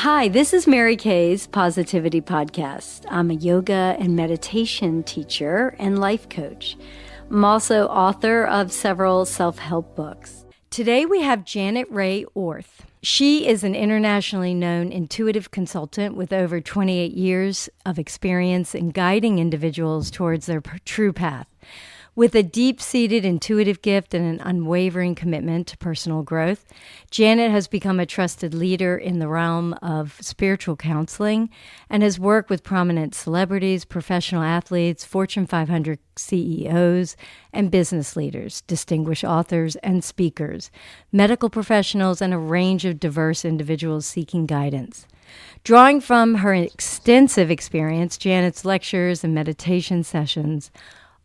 Hi, this is Mary Kay's Positivity Podcast. I'm a yoga and meditation teacher and life coach. I'm also author of several self-help books. Today we have Janet Ray Orth. She is an internationally known intuitive consultant with over 28 years of experience in guiding individuals towards their true path. With a deep-seated intuitive gift and an unwavering commitment to personal growth, Janet has become a trusted leader in the realm of spiritual counseling and has worked with prominent celebrities, professional athletes, Fortune 500 CEOs, and business leaders, distinguished authors and speakers, medical professionals, and a range of diverse individuals seeking guidance. Drawing from her extensive experience, Janet's lectures and meditation sessions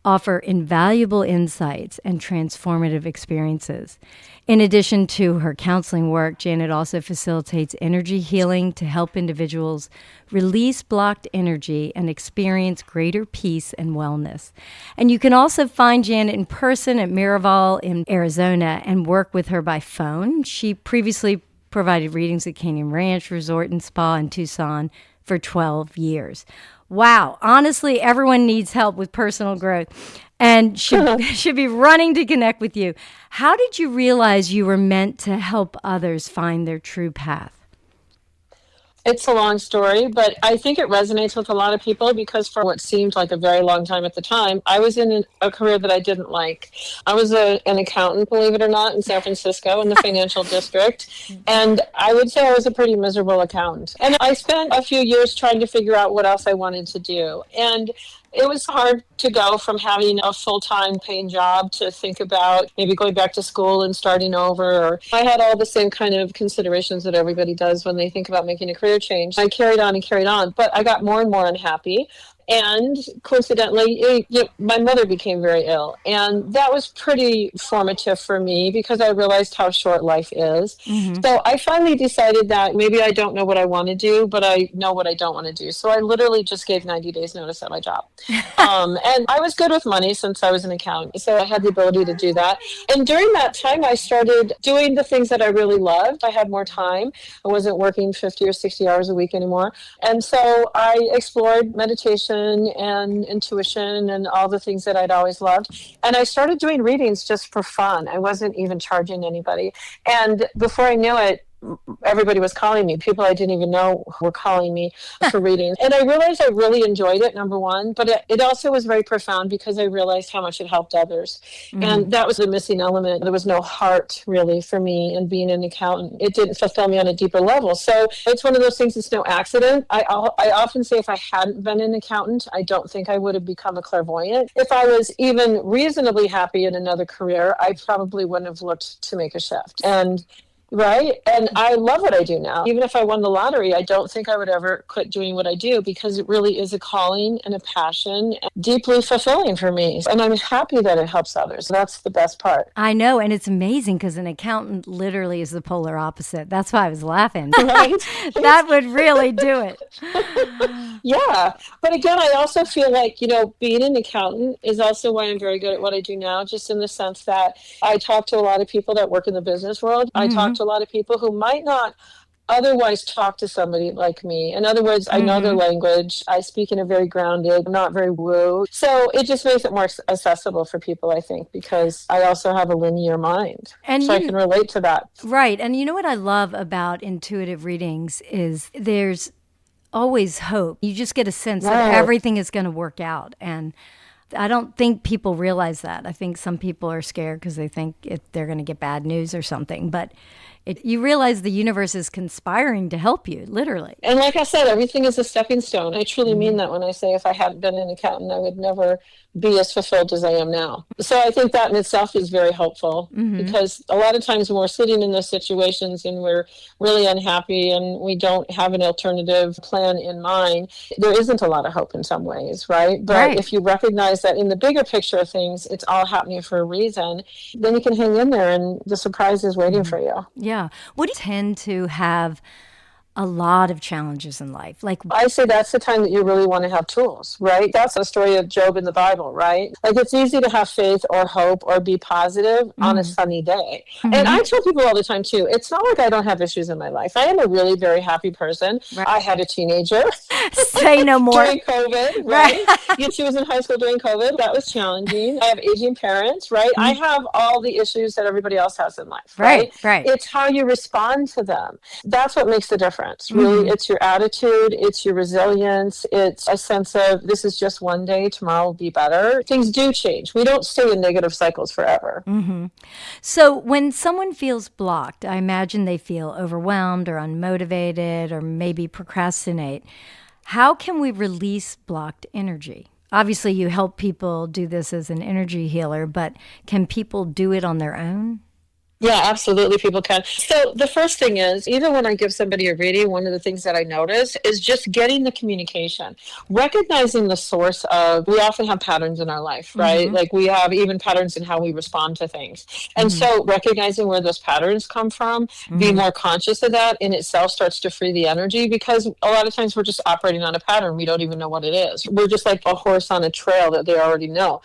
offer invaluable insights and transformative experiences. In addition to her counseling work, Janet also facilitates energy healing to help individuals release blocked energy and experience greater peace and wellness. And you can also find Janet in person at Miraval in Arizona and work with her by phone. She previously provided readings at Canyon Ranch Resort and Spa in Tucson for 12 years. Wow. Honestly, everyone needs help with personal growth and should be running to connect with you. How did you realize you were meant to help others find their true path? It's a long story, but I think it resonates with a lot of people because for what seemed like a very long time at the time, I was in a career that I didn't like. I was an accountant, believe it or not, in San Francisco in the financial district. And I would say I was a pretty miserable accountant. And I spent a few years trying to figure out what else I wanted to do. And it was hard to go from having a full-time paying job to think about maybe going back to school and starting over. Or I had all the same kind of considerations that everybody does when they think about making a career change. I carried on, but I got more and more unhappy. And coincidentally, my mother became very ill. And that was pretty formative for me because I realized how short life is. Mm-hmm. So I finally decided that maybe I don't know what I want to do, but I know what I don't want to do. So I literally just gave 90 days notice at my job. And I was good with money since I was an accountant. So I had the ability to do that. And during that time, I started doing the things that I really loved. I had more time. I wasn't working 50 or 60 hours a week anymore. And so I explored meditation and intuition and all the things that I'd always loved. And I started doing readings just for fun. I wasn't even charging anybody. And before I knew it, everybody was calling me. People I didn't even know were calling me for readings. And I realized I really enjoyed it, number one, but it also was very profound because I realized how much it helped others. Mm-hmm. And that was the missing element. There was no heart really for me in being an accountant. It didn't fulfill me on a deeper level. So it's one of those things that's no accident. I often say if I hadn't been an accountant, I don't think I would have become a clairvoyant. If I was even reasonably happy in another career, I probably wouldn't have looked to make a shift. Right. And I love what I do now. Even if I won the lottery, I don't think I would ever quit doing what I do because it really is a calling and a passion, and deeply fulfilling for me. And I'm happy that it helps others. That's the best part. I know. And it's amazing because an accountant literally is the polar opposite. That's why I was laughing. Right. That would really do it. Yeah. But again, I also feel like, being an accountant is also why I'm very good at what I do now, just in the sense that I talk to a lot of people that work in the business world. Mm-hmm. I talk to a lot of people who might not otherwise talk to somebody like me. In other words, I know their language. I speak in a very grounded, not very woo. So it just makes it more accessible for people, I think, because I also have a linear mind. And I can relate to that. Right. And you know what I love about intuitive readings is there's always hope. You just get a sense that everything is going to work out. And I don't think people realize that. I think some people are scared because they think they're going to get bad news or something. But you realize the universe is conspiring to help you, literally. And like I said, everything is a stepping stone. I truly mean that when I say if I hadn't been an accountant, I would never be as fulfilled as I am now. So I think that in itself is very helpful because a lot of times when we're sitting in those situations and we're really unhappy and we don't have an alternative plan in mind, there isn't a lot of hope in some ways, right? But if you recognize that in the bigger picture of things, it's all happening for a reason, then you can hang in there and the surprise is waiting for you. Yeah. What do you tend to have a lot of challenges in life. Like, I say that's the time that you really want to have tools, right? That's the story of Job in the Bible, right? Like it's easy to have faith or hope or be positive on a sunny day. And I tell people all the time too, it's not like I don't have issues in my life. I am a really very happy person. Right. I had a teenager say no more during COVID, right? Yeah, she was in high school during COVID. That was challenging. I have aging parents, right? I have all the issues that everybody else has in life, right? Right. It's how you respond to them. That's what makes the difference. Really, it's your attitude, it's your resilience, it's a sense of this is just one day, tomorrow will be better. Things do change. We don't stay in negative cycles forever. So when someone feels blocked, I imagine they feel overwhelmed or unmotivated or maybe procrastinate. How can we release blocked energy? Obviously, you help people do this as an energy healer, but can people do it on their own? Yeah, absolutely. People can. So the first thing is, even when I give somebody a reading, one of the things that I notice is just getting the communication, recognizing the source of, we often have patterns in our life, right? Like we have even patterns in how we respond to things. And so recognizing where those patterns come from, being more conscious of that in itself starts to free the energy, because a lot of times we're just operating on a pattern. We don't even know what it is. We're just like a horse on a trail that they already know,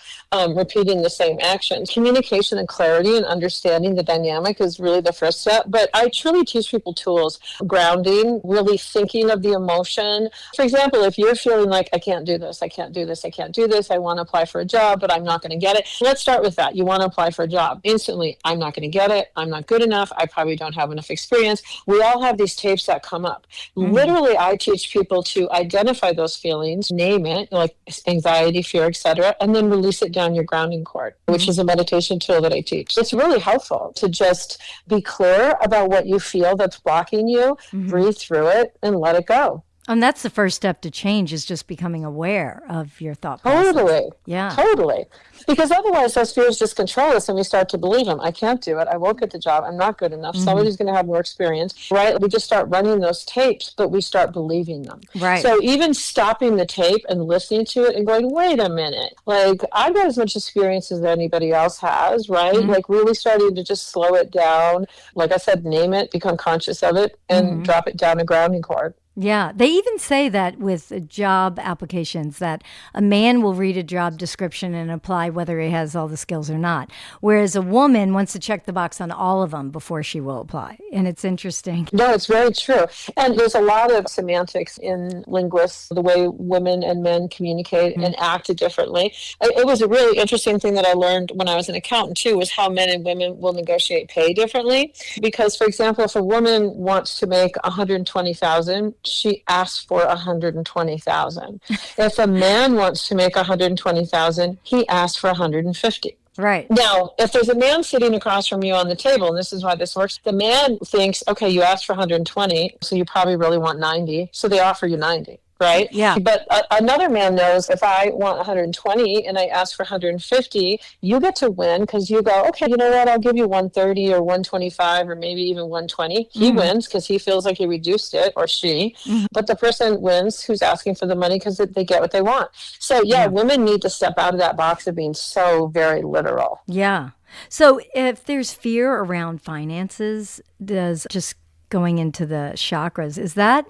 repeating the same actions. Communication and clarity and understanding the dynamic is really the first step. But I truly teach people tools, grounding, really thinking of the emotion. For example, if you're feeling like, I can't do this, I can't do this, I can't do this, I want to apply for a job, but I'm not going to get it. Let's start with that. You want to apply for a job. Instantly, I'm not going to get it. I'm not good enough. I probably don't have enough experience. We all have these tapes that come up. Literally, I teach people to identify those feelings, name it, like anxiety, fear, etc., and then release it down your grounding cord, which is a meditation tool that I teach. It's really helpful to just be clear about what you feel that's blocking you, breathe through it, and let it go. And that's the first step to change, is just becoming aware of your thought process. Totally. Yeah. Totally. Because otherwise those fears just control us and we start to believe them. I can't do it. I won't get the job. I'm not good enough. Somebody's going to have more experience, right? We just start running those tapes, but we start believing them. Right. So even stopping the tape and listening to it and going, wait a minute, like I've got as much experience as anybody else has, right? Like really starting to just slow it down. Like I said, name it, become conscious of it, and drop it down a grounding cord. Yeah, they even say that with job applications, that a man will read a job description and apply whether he has all the skills or not, whereas a woman wants to check the box on all of them before she will apply. And it's interesting. No, it's very true. And there's a lot of semantics in linguists, the way women and men communicate and act differently. It was a really interesting thing that I learned when I was an accountant too, was how men and women will negotiate pay differently. Because, for example, if a woman wants to make $120,000, she asks for $120,000. If a man wants to make $120,000, he asks for $150,000. Right. Now, if there's a man sitting across from you on the table, and this is why this works, the man thinks, okay, you asked for 120, so you probably really want 90, so they offer you 90. Right? Yeah. But another man knows, if I want 120 and I ask for 150, you get to win, because you go, okay, you know what? I'll give you 130 or 125 or maybe even 120. He wins because he feels like he reduced it, or she. But the person wins who's asking for the money, because they get what they want. So yeah, women need to step out of that box of being so very literal. Yeah. So if there's fear around finances, does just going into the chakras, is that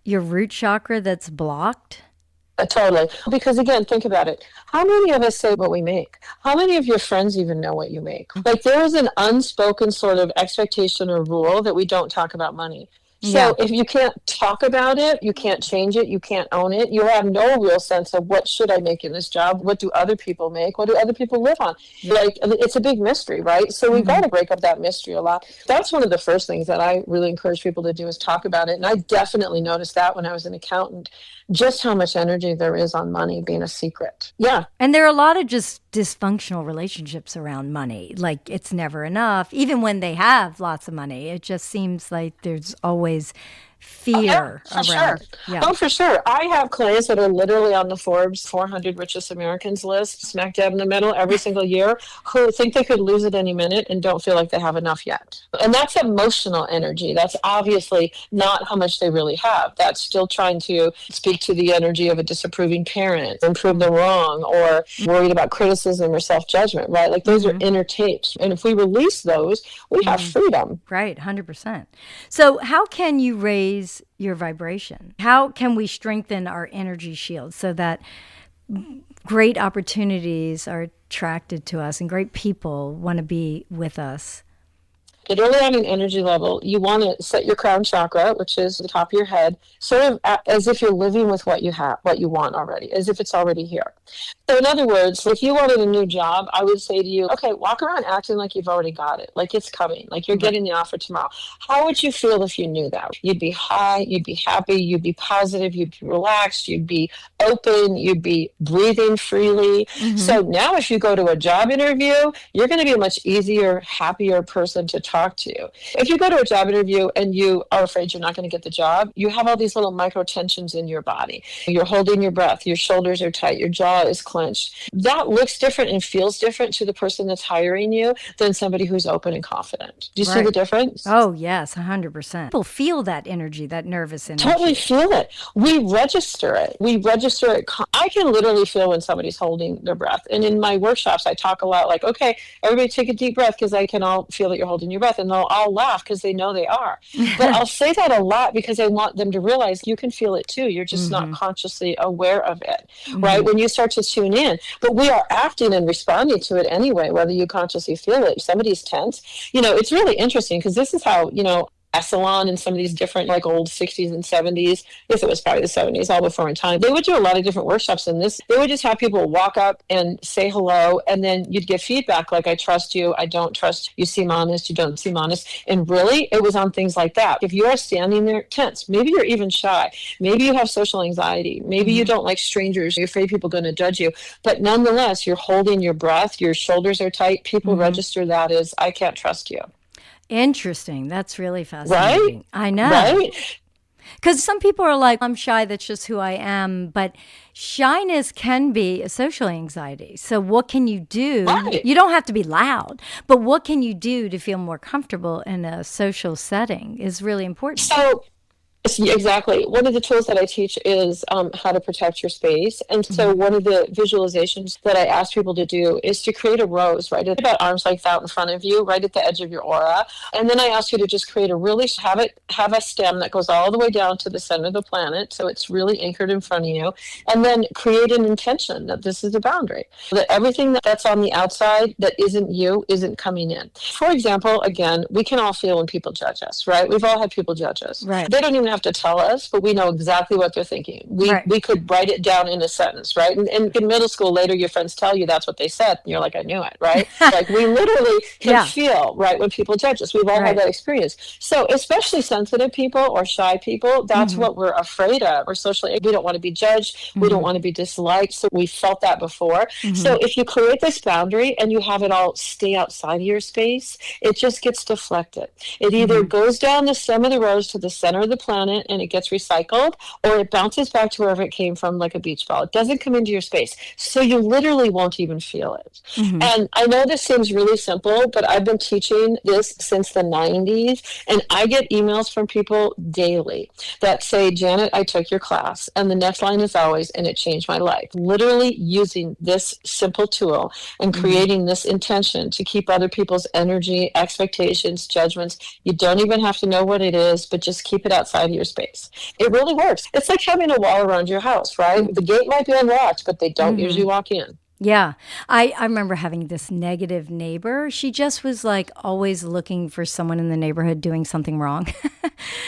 your root chakra that's blocked? Totally. Because again, think about it. How many of us say what we make? How many of your friends even know what you make? Like there is an unspoken sort of expectation or rule that we don't talk about money. So if you can't talk about it, you can't change it, you can't own it, you have no real sense of what should I make in this job? What do other people make? What do other people live on? Like, it's a big mystery, right? So we've got to break up that mystery a lot. That's one of the first things that I really encourage people to do, is talk about it. And I definitely noticed that when I was an accountant, just how much energy there is on money being a secret. Yeah. And there are a lot of just dysfunctional relationships around money. Like it's never enough. Even when they have lots of money, it just seems like there's always fear around. Sure. Yeah. Oh, for sure. I have clients that are literally on the Forbes 400 richest Americans list, smack dab in the middle every single year, who think they could lose it any minute and don't feel like they have enough yet. And that's emotional energy. That's obviously not how much they really have. That's still trying to speak to the energy of a disapproving parent, and prove them wrong, or worried about criticism or self-judgment, right? Like those are inner tapes. And if we release those, we have freedom. Right, 100%. So how can you raise raise your vibration? How can we strengthen our energy shield so that great opportunities are attracted to us and great people want to be with us? Get early on an energy level. You want to set your crown chakra, which is the top of your head, sort of as if you're living with what you have, what you want already, as if it's already here. So in other words, if you wanted a new job, I would say to you, okay, walk around acting like you've already got it, like it's coming, like you're getting the offer tomorrow. How would you feel if you knew that? You'd be high, you'd be happy, you'd be positive, you'd be relaxed, you'd be open, you'd be breathing freely. So now if you go to a job interview, you're going to be a much easier, happier person to talk to. If you go to a job interview and you are afraid you're not going to get the job, you have all these little micro tensions in your body. You're holding your breath, your shoulders are tight, your jaw is clenched. That looks different and feels different to the person that's hiring you than somebody who's open and confident. Do you see the difference? Oh, yes, 100%. People feel that energy, that nervous energy. Totally feel it. We register it. I can literally feel when somebody's holding their breath. And in my workshops, I talk a lot like, okay, everybody take a deep breath because I can all feel that you're holding your breath. And they'll all laugh because they know they are. But I'll say that a lot because I want them to realize you can feel it too. You're just not consciously aware of it, right? When you start to tune in. But we are acting and responding to it anyway, whether you consciously feel it. If somebody's tense, it's really interesting because this is how, Esalen and some of these different like old 60s and 70s, yes, it was probably the 70s, all before in time. They would do a lot of different workshops in this. They would just have people walk up and say hello, and then you'd give feedback like, I trust you, I don't trust you, seem honest, you don't seem honest. And really, it was on things like that. If you are standing there tense, maybe you're even shy, maybe you have social anxiety, maybe you don't like strangers, you're afraid people are going to judge you, but nonetheless, you're holding your breath, your shoulders are tight, people register that as, I can't trust you. Interesting. That's really fascinating. Right? I know. Right? Because some people are like, I'm shy, that's just who I am. But shyness can be a social anxiety. So what can you do? Right. You don't have to be loud, but what can you do to feel more comfortable in a social setting is really important. So exactly. One of the tools that I teach is how to protect your space. And so one of the visualizations that I ask people to do is to create a rose, right, at about arm's length out in front of you, right at the edge of your aura. And then I ask you to just create have a stem that goes all the way down to the center of the planet. So it's really anchored in front of you. And then create an intention that this is the boundary, that everything that's on the outside that isn't you isn't coming in. For example, again, we can all feel when people judge us, right? We've all had people judge us. Right. They don't even have to tell us, but we know exactly what they're thinking. We could write it down in a sentence, right? And in middle school, later your friends tell you that's what they said, and you're like, I knew it, right? Like we literally can feel, right, when people judge us. We've all had that experience. So especially sensitive people or shy people, that's what we're afraid of. We're socially, we don't want to be judged. We don't want to be disliked. So we felt that before. So if you create this boundary and you have it all stay outside of your space, it just gets deflected. It either goes down the stem of the rose to the center of the planet and it gets recycled, or it bounces back to wherever it came from like a beach ball. It doesn't come into your space. So you literally won't even feel it. And I know this seems really simple, but I've been teaching this since the 90s, and I get emails from people daily that say, Janet, I took your class, and the next line is always, and it changed my life. Literally using this simple tool and creating this intention to keep other people's energy, expectations, judgments. You don't even have to know what it is, but just keep it outside of your space. It really works. It's like having a wall around your house, right? The gate might be unlocked, but they don't usually walk in. Yeah. I remember having this negative neighbor. She just was like always looking for someone in the neighborhood doing something wrong.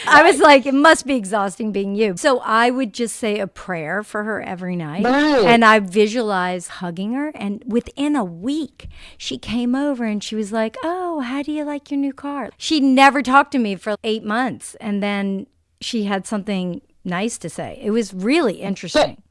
I was like, it must be exhausting being you. So I would just say a prayer for her every night. Right. And I visualized hugging her. And within a week, she came over and she was like, oh, how do you like your new car? She never talked to me for 8 months. And then she had something nice to say. It was really interesting.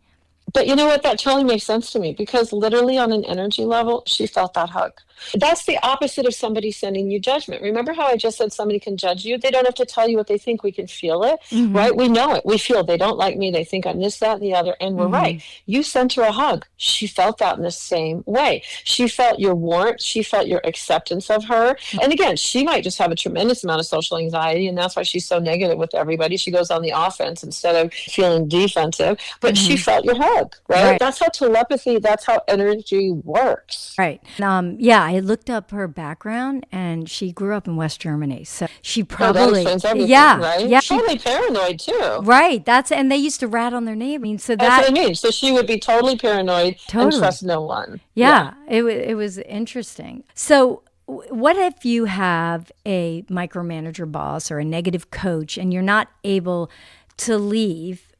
But you know what? That totally makes sense to me because literally on an energy level, she felt that hug. That's the opposite of somebody sending you judgment. Remember how I just said somebody can judge you? They don't have to tell you what they think. We can feel it, right? We know it. We feel they don't like me. They think I'm this, that, and the other. And we're right. You sent her a hug. She felt that in the same way. She felt your warmth. She felt your acceptance of her. And again, she might just have a tremendous amount of social anxiety, and that's why she's so negative with everybody. She goes on the offense instead of feeling defensive. But she felt your hug. hug, right? That's how telepathy, that's how energy works. Right. Yeah, I looked up her background, and she grew up in West Germany. So she probably, that explains everything, right? Yeah, Totally paranoid too. Right. And they used to rat on their name. I mean, so That's what I mean. So she would be totally paranoid and trust no one. Yeah. It was interesting. So what if you have a micromanager boss or a negative coach and you're not able to leave?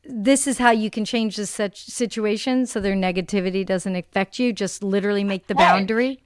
This is how you can change the such situation so their negativity doesn't affect you. Just literally make the boundary.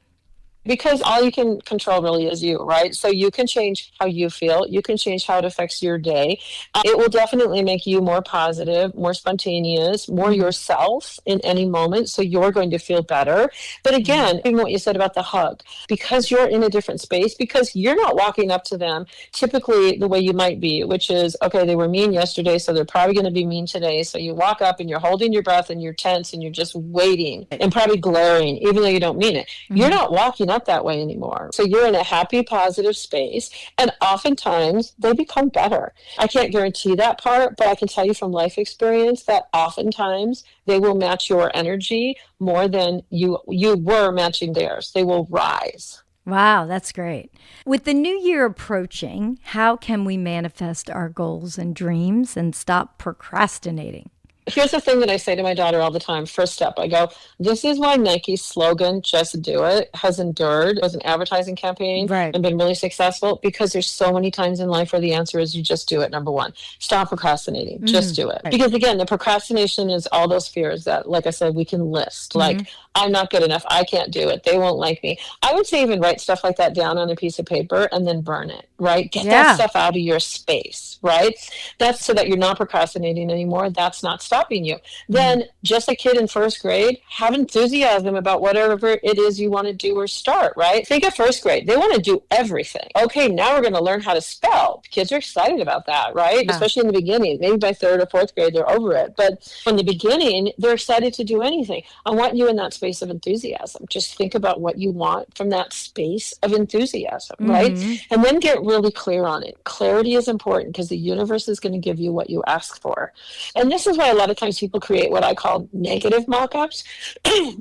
Because all you can control really is you, right? So you can change how you feel. You can change how it affects your day. It will definitely make you more positive, more spontaneous, more yourself in any moment. So you're going to feel better. But again, even what you said about the hug, because you're in a different space, because you're not walking up to them typically the way you might be, which is, okay, they were mean yesterday, so they're probably going to be mean today. So you walk up and you're holding your breath and you're tense and you're just waiting and probably glaring, even though you don't mean it. You're not walking up that way anymore. So you're in a happy, positive space, and oftentimes they become better. I can't guarantee that part, but I can tell you from life experience that oftentimes they will match your energy more than you were matching theirs. They will rise. Wow, that's great. With the new year approaching, how can we manifest our goals and dreams and stop procrastinating? Here's the thing that I say to my daughter all the time. First step, I go, this is why Nike's slogan, just do it, has endured as an advertising campaign and been really successful, because there's so many times in life where the answer is you just do it. Number one, stop procrastinating, just do it. Because again, the procrastination is all those fears that, like I said, we can list, like, I'm not good enough, I can't do it, they won't like me. I would say even write stuff like that down on a piece of paper and then burn it, right? Get that stuff out of your space, right? That's so that you're not procrastinating anymore. That's not stopping you. Then just a kid in first grade, have enthusiasm about whatever it is you want to do or start, right? Think of first grade. They want to do everything. Okay, now we're going to learn how to spell. Kids are excited about that, right? Especially in the beginning. Maybe by third or fourth grade, they're over it. But in the beginning, they're excited to do anything. I want you in that space of enthusiasm. Just think about what you want from that space of enthusiasm, right? And then get really clear on it. Clarity is important because the universe is going to give you what you ask for. And this is why a lot of times people create what I call negative mock-ups,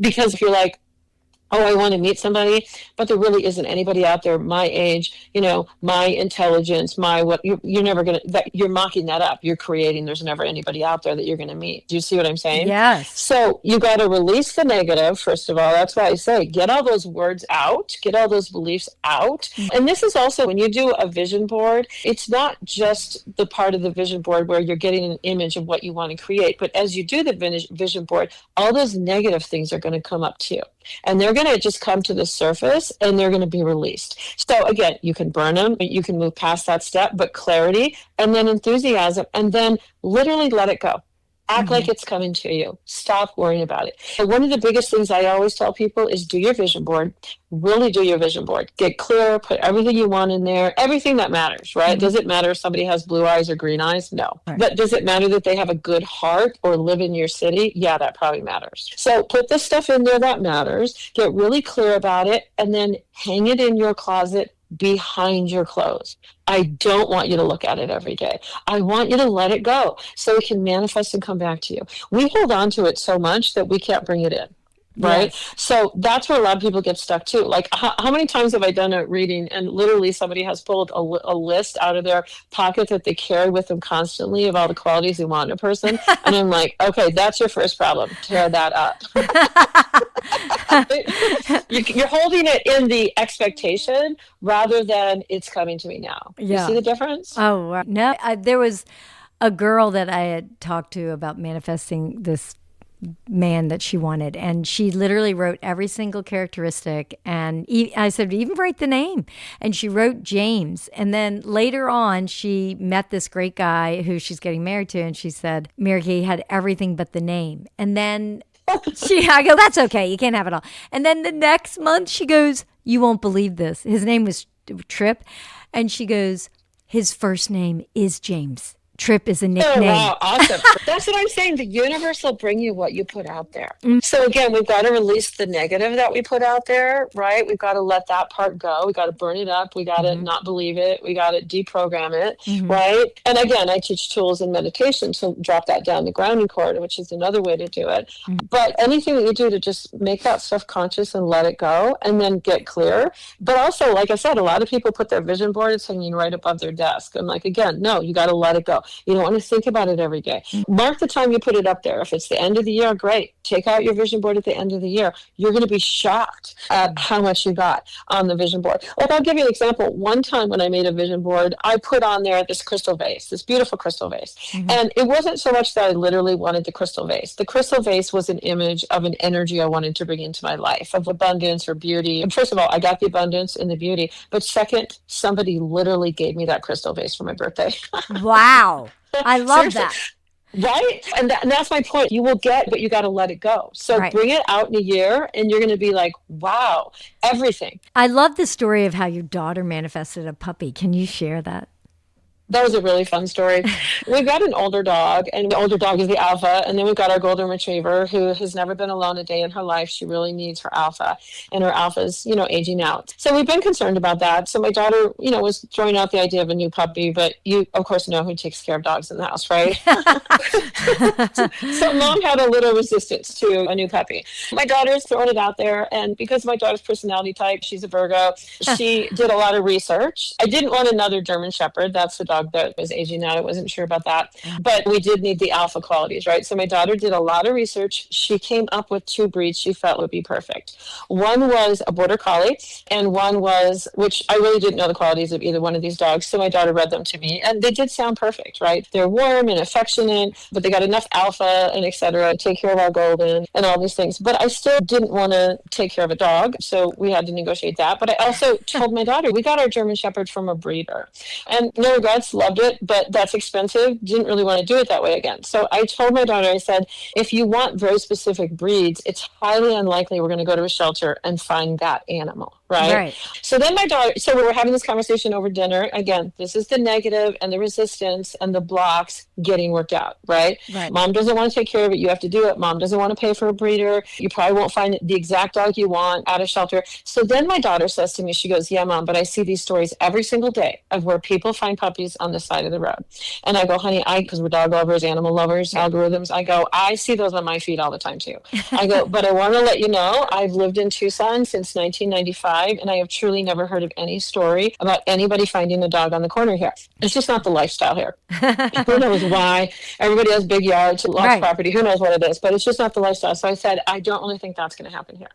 because if you're like, oh, I want to meet somebody, but there really isn't anybody out there my age, my intelligence, you're never going to, you're mocking that up. You're creating, there's never anybody out there that you're going to meet. Do you see what I'm saying? Yes. So you got to release the negative, first of all. That's why I say, get all those words out, get all those beliefs out. And this is also, when you do a vision board, it's not just the part of the vision board where you're getting an image of what you want to create, but as you do the vision board, all those negative things are going to come up too. And they're going to just come to the surface and they're going to be released. So again, you can burn them, you can move past that step, but clarity and then enthusiasm, and then literally let it go. Act like it's coming to you. Stop worrying about it. But one of the biggest things I always tell people is do your vision board. Really do your vision board. Get clear, put everything you want in there, everything that matters, right? Does it matter if somebody has blue eyes or green eyes? No. But does it matter that they have a good heart or live in your city? Yeah, that probably matters. So put the stuff in there that matters, get really clear about it, and then hang it in your closet behind your clothes. I don't want you to look at it every day. I want you to let it go so it can manifest and come back to you. We hold on to it so much that we can't bring it in. Right. Yes. So that's where a lot of people get stuck too. Like how many times have I done a reading and literally somebody has pulled a list out of their pocket that they carry with them constantly of all the qualities they want in a person. And I'm like, okay, that's your first problem. Tear that up. You're holding it in the expectation rather than it's coming to me now. Yeah. You see the difference? Oh, wow. No, there was a girl that I had talked to about manifesting this man that she wanted, and she literally wrote every single characteristic, and I said, even write the name, and she wrote James. And then later on she met this great guy who she's getting married to, and she said, Mary Kay had everything but the name. And then I go, that's okay, you can't have it all. And then the next month she goes, you won't believe this, his name was Tripp, and she goes, his first name is James. Trip is a Oh, nickname. wow. Awesome. That's what I'm saying. The universe will bring you what you put out there. So again, we've got to release the negative that we put out there, right? We've got to let that part go. We got to burn it up. We got to not believe it. We got to deprogram it, right? And again, I teach tools in meditation to drop that down the grounding cord, which is another way to do it. But anything that you do to just make that stuff conscious and let it go and then get clear. But also, like I said, a lot of people put their vision board, it's hanging right above their desk. I'm like, again, no, you got to let it go. You don't want to think about it every day. Mark the time you put it up there. If it's the end of the year, great. Take out your vision board at the end of the year. You're going to be shocked at how much you got on the vision board. Like, I'll give you an example. One time when I made a vision board, I put on there this crystal vase, this beautiful crystal vase. And it wasn't so much that I literally wanted the crystal vase. The crystal vase was an image of an energy I wanted to bring into my life, of abundance or beauty. And first of all, I got the abundance and the beauty. But second, somebody literally gave me that crystal vase for my birthday. Wow. I love that. Right? And that's my point. You will get, but you got to let it go. So bring it out in a year and you're going to be like, wow, everything. I love the story of how your daughter manifested a puppy. Can you share that? That was a really fun story. We've got an older dog, and the older dog is the alpha. And then we've got our golden retriever who has never been alone a day in her life. She really needs her alpha, and her alpha's, aging out. So we've been concerned about that. So my daughter, was throwing out the idea of a new puppy, but you, of course, know who takes care of dogs in the house, right? So mom had a little resistance to a new puppy. My daughter's throwing it out there, and because my daughter's personality type, she's a Virgo, she did a lot of research. I didn't want another German Shepherd. That's the dog that was aging out. I wasn't sure about that, but we did need the alpha qualities, right? So my daughter did a lot of research. She came up with 2 breeds she felt would be perfect. One was a border collie, and one was, which I really didn't know the qualities of either one of these dogs. So my daughter read them to me, and they did sound perfect, right? They're warm and affectionate, but they got enough alpha and etc. to take care of our golden and all these things. But I still didn't want to take care of a dog, so we had to negotiate that. But I also told my daughter, we got our German Shepherd from a breeder, and no regrets. Loved it, but that's expensive. Didn't really want to do it that way again. So I told my daughter, I said, if you want very specific breeds, it's highly unlikely we're going to go to a shelter and find that animal. Right. So then my daughter, so we were having this conversation over dinner. Again, this is the negative and the resistance and the blocks getting worked out, right? Mom doesn't want to take care of it. You have to do it. Mom doesn't want to pay for a breeder. You probably won't find the exact dog you want at a shelter. So then my daughter says to me, she goes, yeah, Mom, but I see these stories every single day of where people find puppies on the side of the road. And I go, honey, because we're dog lovers, animal lovers, algorithms. I go, I see those on my feed all the time too. I go, but I want to let you know, I've lived in Tucson since 1995. And I have truly never heard of any story about anybody finding a dog on the corner here. It's just not the lifestyle here. Who knows why? Everybody has big yards, lots of property. Who knows what it is? But it's just not the lifestyle. So I said, I don't really think that's going to happen here.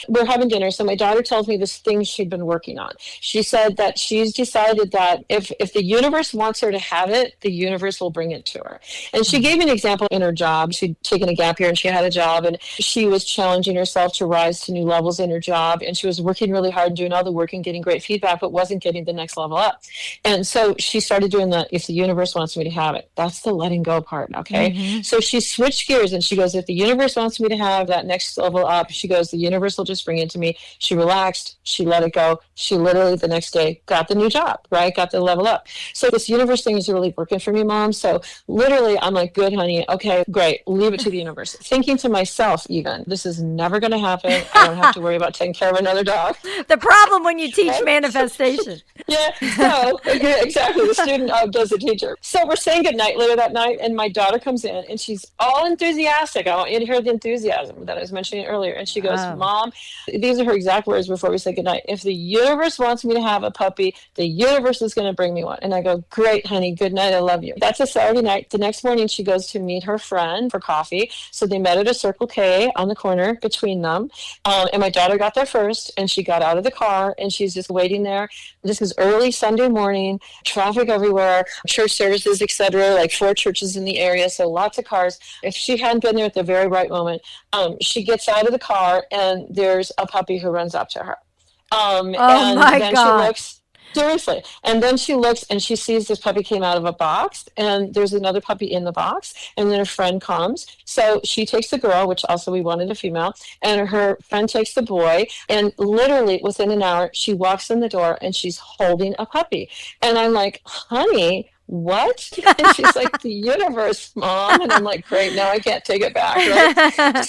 We're having dinner. So my daughter tells me this thing she'd been working on. She said that she's decided that if the universe wants her to have it, the universe will bring it to her. And she gave me an example in her job. She'd taken a gap year and she had a job, and she was challenging herself to rise to new levels in her job. And she was working really hard and doing all the work and getting great feedback, but wasn't getting the next level up. And so she started doing the, if the universe wants me to have it, that's the letting go part. Okay. So she switched gears and she goes, if the universe wants me to have that next level up, she goes, the universe will just bring it to me. She relaxed. She let it go. She literally the next day got the new job, right? Got the level up. So this universe thing is really working for me, Mom. So literally I'm like, good, honey. Okay, great. Leave it to the universe. Thinking to myself, even, this is never going to happen. I don't have to worry about taking care of another dog. The problem when you teach manifestation. Yeah, so exactly. The student does the teacher. So we're saying goodnight later that night, and my daughter comes in, and she's all enthusiastic. I want you to hear the enthusiasm that I was mentioning earlier. And she goes, Mom, these are her exact words before we say goodnight. If the universe wants me to have a puppy, the universe is going to bring me one. And I go, great, honey. Good night. I love you. That's a Saturday night. The next morning, she goes to meet her friend for coffee. So they met at a Circle K on the corner between them. And my daughter got there first, and she got out of the car, and she's just waiting there. This is early Sunday morning, traffic everywhere, church services, etc., like 4 churches in the area, so lots of cars. If she hadn't been there at the very right moment, she gets out of the car, and there's a puppy who runs up to her. And then she looks. Seriously. And then she looks and she sees this puppy came out of a box, and there's another puppy in the box, and then her friend comes. So she takes the girl, which also we wanted a female, and her friend takes the boy, and literally within an hour, she walks in the door and she's holding a puppy. And I'm like, honey, what? And she's like, the universe, Mom. And I'm like, great, now I can't take it back, right?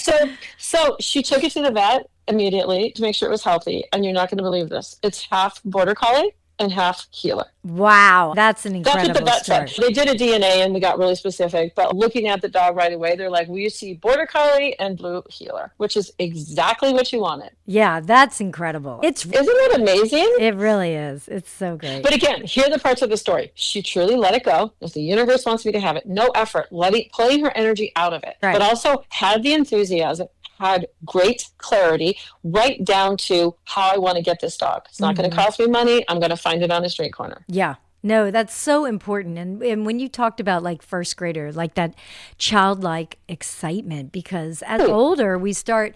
So she took it to the vet immediately to make sure it was healthy. And you're not going to believe this. It's half border collie and half healer. Wow, that's an That's what the incredible vet said. story. They did a DNA and we got really specific, but looking at the dog right away, they're like, we see border collie and blue healer, which is exactly what you wanted. Yeah, that's incredible. Isn't that amazing? It really is. It's so great. But again, here are the parts of the story. She truly let it go. If the universe wants me to have it, no effort, pulling her energy out of it, Right. but also had the enthusiasm, had great clarity, right down to how I want to get this dog. It's not going to cost me money. I'm going to find it on a street corner. Yeah. No, that's so important. And when you talked about like first grader, like that childlike excitement, because as older, we start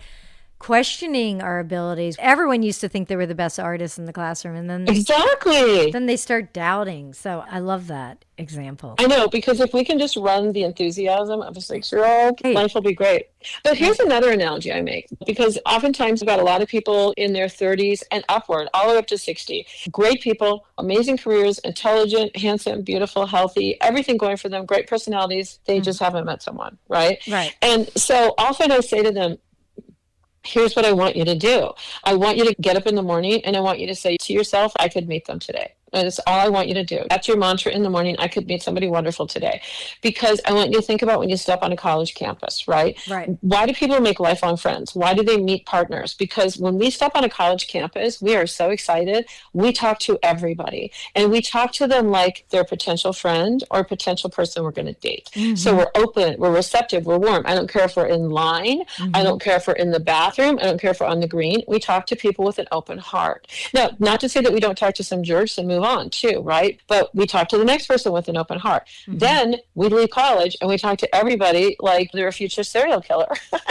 questioning our abilities. Everyone used to think they were the best artists in the classroom, and then Exactly. then they start doubting. So I love that example. I know, because if we can just run the enthusiasm of a 6-year-old, Right. life will be great. But here's another analogy I make, because oftentimes we've got a lot of people in their 30s and upward, all the way up to 60. Great people, amazing careers, intelligent, handsome, beautiful, healthy, everything going for them, great personalities. They just haven't met someone, right? Right. And so often I say to them, here's what I want you to do. I want you to get up in the morning and I want you to say to yourself, I could meet them today. That's all I want you to do. That's your mantra in the morning. I could meet somebody wonderful today. Because I want you to think about when you step on a college campus, right? Right. Why do people make lifelong friends? Why do they meet partners? Because when we step on a college campus, we are so excited. We talk to everybody and we talk to them like they're a potential friend or a potential person we're going to date. So we're open, we're receptive, we're warm. I don't care if we're in line. I don't care if we're in the bathroom. I don't care if we're on the green. We talk to people with an open heart. Now, not to say that we don't talk to some jerks and move on too, right? But we talk to the next person with an open heart. Then we leave college and we talk to everybody like they're a future serial killer.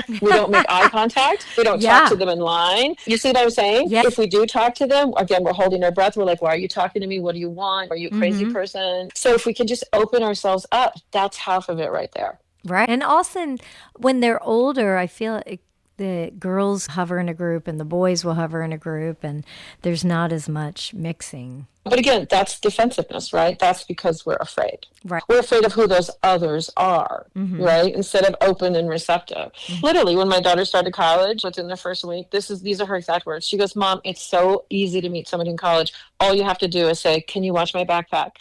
We don't make eye contact. We don't talk to them in line. You see what I'm saying? Yes. If we do talk to them, again, we're holding our breath. We're like, why are you talking to me? What do you want? Are you a crazy person? So if we can just open ourselves up, that's half of it right there. Right. And also when they're older, I feel like the girls hover in a group and the boys will hover in a group and there's not as much mixing. But again, that's defensiveness, right? That's because we're afraid. Right. We're afraid of who those others are, right? Instead of open and receptive. Literally, when my daughter started college, within the first week, these are her exact words. She goes, Mom, it's so easy to meet somebody in college. All you have to do is say, can you watch my backpack?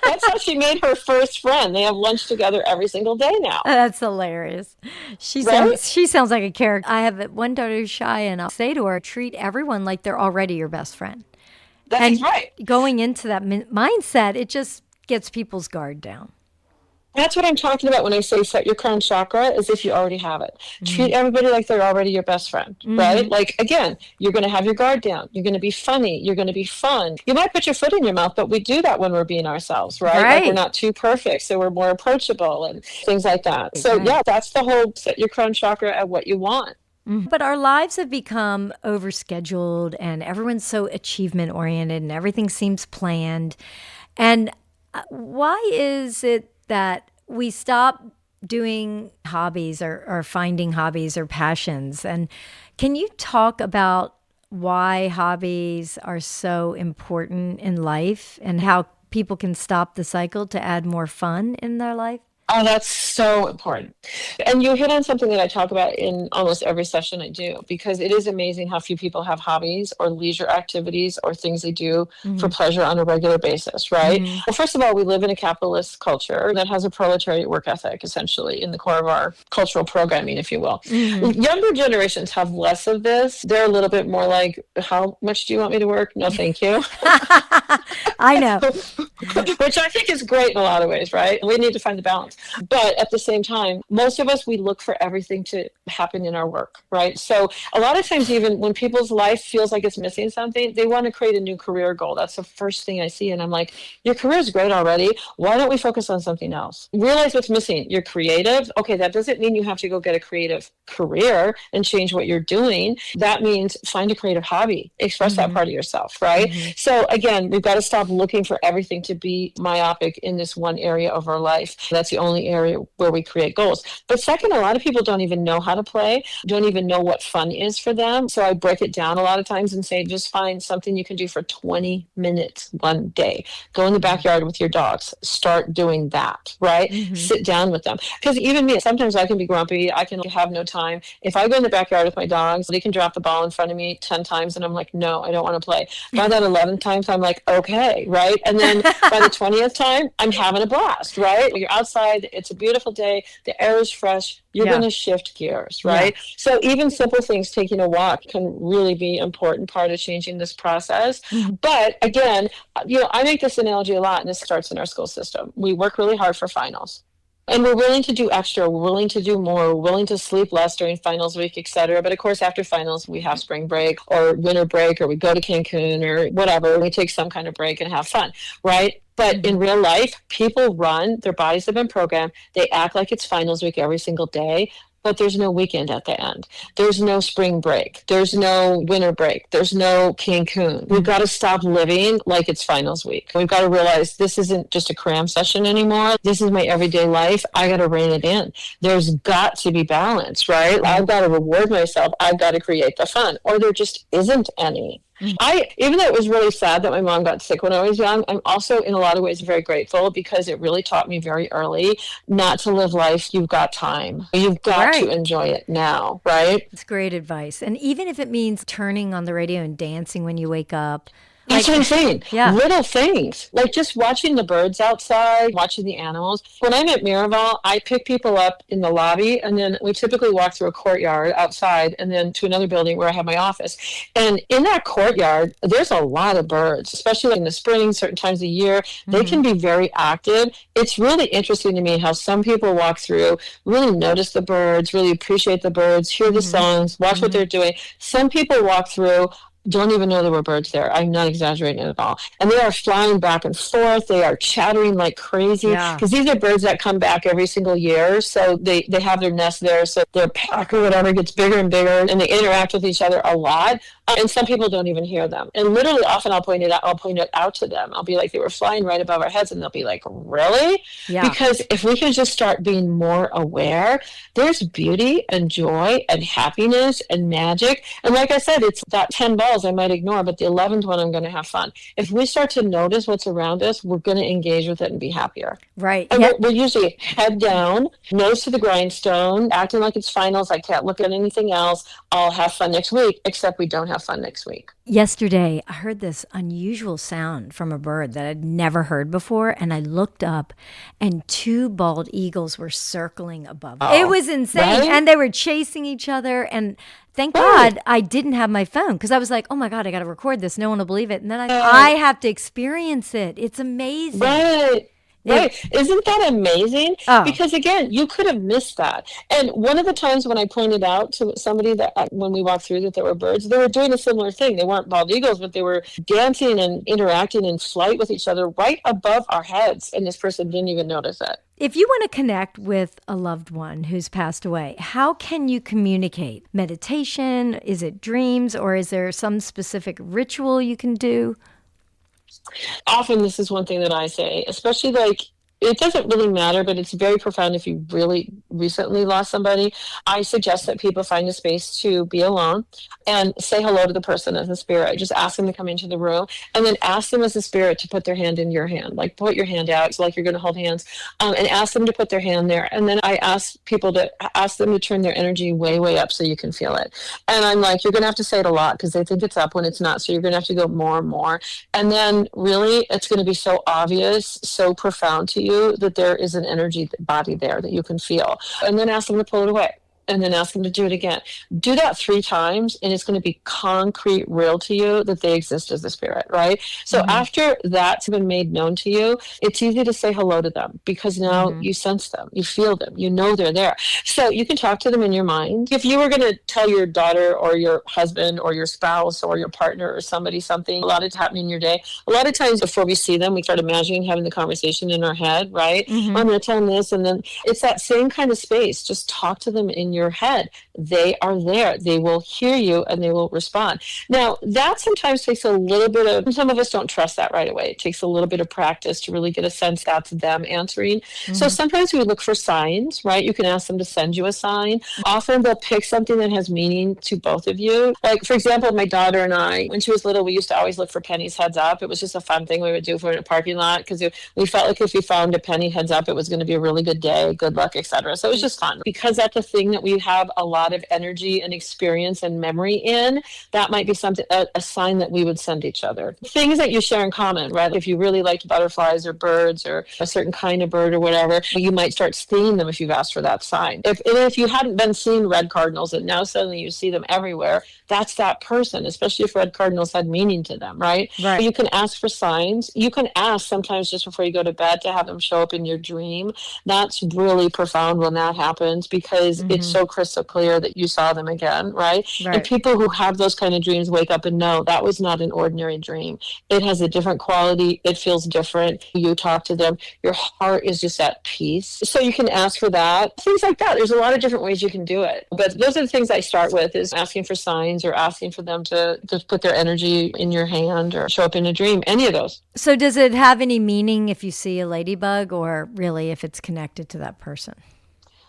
That's how she made her first friend. They have lunch together every single day now. That's hilarious. She sounds like a character. I have one daughter who's shy, and I'll say to her, treat everyone like they're already your best friend. That's right. Going into that mindset, it just gets people's guard down. That's what I'm talking about when I say set your crown chakra as if you already have it. Treat everybody like they're already your best friend, right? Like, again, you're going to have your guard down. You're going to be funny. You're going to be fun. You might put your foot in your mouth, but we do that when we're being ourselves, right? Like we're not too perfect, so we're more approachable and things like that. So yeah, that's the whole set your crown chakra at what you want. But our lives have become overscheduled and everyone's so achievement oriented and everything seems planned. And why is it that we stop doing hobbies or finding hobbies or passions? And can you talk about why hobbies are so important in life and how people can stop the cycle to add more fun in their life? Oh, that's so important. And you hit on something that I talk about in almost every session I do, because it is amazing how few people have hobbies or leisure activities or things they do for pleasure on a regular basis, right? Well, first of all, we live in a capitalist culture that has a proletariat work ethic, essentially, in the core of our cultural programming, if you will. Younger generations have less of this. They're a little bit more like, how much do you want me to work? No, thank you. I know. Which I think is great in a lot of ways, right? We need to find the balance. But at the same time, most of us, we look for everything to happen in our work, right? So a lot of times, even when people's life feels like it's missing something, they want to create a new career goal. That's the first thing I see. And I'm like, your career is great already. Why don't we focus on something else? Realize what's missing. You're creative. Okay, that doesn't mean you have to go get a creative career and change what you're doing. That means find a creative hobby. Express that part of yourself, right? So again, we've got to stop looking for everything to be myopic in this one area of our life. That's the only area where we create goals. But second, a lot of people don't even know how to play, don't even know what fun is for them. So I break it down a lot of times and say, just find something you can do for 20 minutes one day. Go in the backyard with your dogs. Start doing that, right? Sit down with them. Because even me, sometimes I can be grumpy. I can have no time. If I go in the backyard with my dogs, they can drop the ball in front of me 10 times and I'm like, no, I don't want to play. By that 11th time, I'm like, okay, right? And then by the 20th time, I'm having a blast, right? You're outside, it's a beautiful day, the air is fresh, you're going to shift gears, right? So even simple things, taking a walk can really be an important part of changing this process. But again, I make this analogy a lot, and this starts in our school system. We work really hard for finals. And we're willing to do extra, we're willing to do more, we're willing to sleep less during finals week, et cetera. But of course, after finals, we have spring break or winter break, or we go to Cancun or whatever. We take some kind of break and have fun, right? But in real life, people run, their bodies have been programmed. They act like it's finals week every single day. But there's no weekend at the end. There's no spring break. There's no winter break. There's no Cancun. We've got to stop living like it's finals week. We've got to realize this isn't just a cram session anymore. This is my everyday life. I got to rein it in. There's got to be balance, right? I've got to reward myself. I've got to create the fun, or there just isn't any. Even though it was really sad that my mom got sick when I was young, I'm also in a lot of ways very grateful, because it really taught me very early not to live life. You've got time. You've got to enjoy it now, right? It's great advice. And even if it means turning on the radio and dancing when you wake up. That's what I'm saying. Little things, like just watching the birds outside, watching the animals. When I'm at Miraval, I pick people up in the lobby, and then we typically walk through a courtyard outside and then to another building where I have my office. And in that courtyard, there's a lot of birds, especially in the spring, certain times of the year. They can be very active. It's really interesting to me how some people walk through, really notice the birds, really appreciate the birds, hear the songs, watch what they're doing. Some people walk through, don't even know there were birds there. I'm not exaggerating at all. And they are flying back and forth. They are chattering like crazy, because these are birds that come back every single year. So they have their nest there. So their pack or whatever gets bigger and bigger, and they interact with each other a lot. And some people don't even hear them. And literally often I'll point it out to them. I'll be like, they were flying right above our heads, and they'll be like, really? Because if we can just start being more aware, there's beauty and joy and happiness and magic. And like I said, it's that 10 balls I might ignore, but the 11th one I'm going to have fun. If we start to notice what's around us, we're going to engage with it and be happier. Right. And we're usually head down, nose to the grindstone, acting like it's finals. I can't look at anything else. I'll have fun next week, except we don't have fun next week. Yesterday, I heard this unusual sound from a bird that I'd never heard before, and I looked up, and 2 bald eagles were circling above. It was insane, and they were chasing each other, and thank God I didn't have my phone, because I was like, oh my God, I got to record this. No one will believe it. And then I have to experience it. It's amazing. Right. Isn't that amazing? Because again, you could have missed that. And one of the times when I pointed out to somebody that when we walked through that there were birds, they were doing a similar thing. They weren't bald eagles, but they were dancing and interacting in flight with each other right above our heads. And this person didn't even notice it. If you want to connect with a loved one who's passed away, how can you communicate? Meditation? Is it dreams? Or is there some specific ritual you can do? Often this is one thing that I say, especially like, it doesn't really matter, but it's very profound if you really recently lost somebody. I suggest that people find a space to be alone and say hello to the person as a spirit. Just ask them to come into the room, and then ask them as a spirit to put their hand in your hand. Like put your hand out, so like you're going to hold hands, and ask them to put their hand there. And then I ask people to ask them to turn their energy way, way up so you can feel it. And I'm like, you're going to have to say it a lot because they think it's up when it's not. So you're going to have to go more and more. And then really, it's going to be so obvious, so profound to you that there is an energy body there that you can feel. And then ask them to pull it away. And then ask them to do it again. Do that 3 times, and it's going to be concrete, real to you that they exist as a spirit, right? So after that's been made known to you, it's easy to say hello to them, because now you sense them, you feel them, you know they're there. So you can talk to them in your mind. If you were going to tell your daughter or your husband or your spouse or your partner or somebody something, a lot of happening in your day, a lot of times before we see them, we start imagining having the conversation in our head, right? I'm going to tell them this, and then it's that same kind of space. Just talk to them in your your head. They are there. They will hear you and they will respond. Now, that sometimes takes a little bit of, some of us don't trust that right away. It takes a little bit of practice to really get a sense that's them answering. So sometimes we look for signs, right? You can ask them to send you a sign. Often they'll pick something that has meaning to both of you. Like, for example, my daughter and I, when she was little, we used to always look for pennies heads up. It was just a fun thing we would do if we were in a parking lot, because we felt like if we found a penny heads up, it was going to be a really good day, good luck, etc. So it was just fun. Because that's a thing that we have a lot of energy and experience and memory in, that might be something, a sign that we would send each other. Things that you share in common, right? If you really liked butterflies or birds or a certain kind of bird or whatever, you might start seeing them if you've asked for that sign. If you hadn't been seeing red cardinals and now suddenly you see them everywhere, that's that person, especially if red cardinals had meaning to them, right? Right. You can ask for signs. You can ask sometimes just before you go to bed to have them show up in your dream. That's really profound when that happens, because it's so crystal clear that you saw them again, right? And people who have those kind of dreams wake up and know that was not an ordinary dream. It has a different quality. It feels different. You talk to them. Your heart is just at peace. So you can ask for that. Things like that. There's a lot of different ways you can do it. But those are the things I start with, is asking for signs or asking for them to put their energy in your hand or show up in a dream. Any of those. So does it have any meaning if you see a ladybug, or really if it's connected to that person?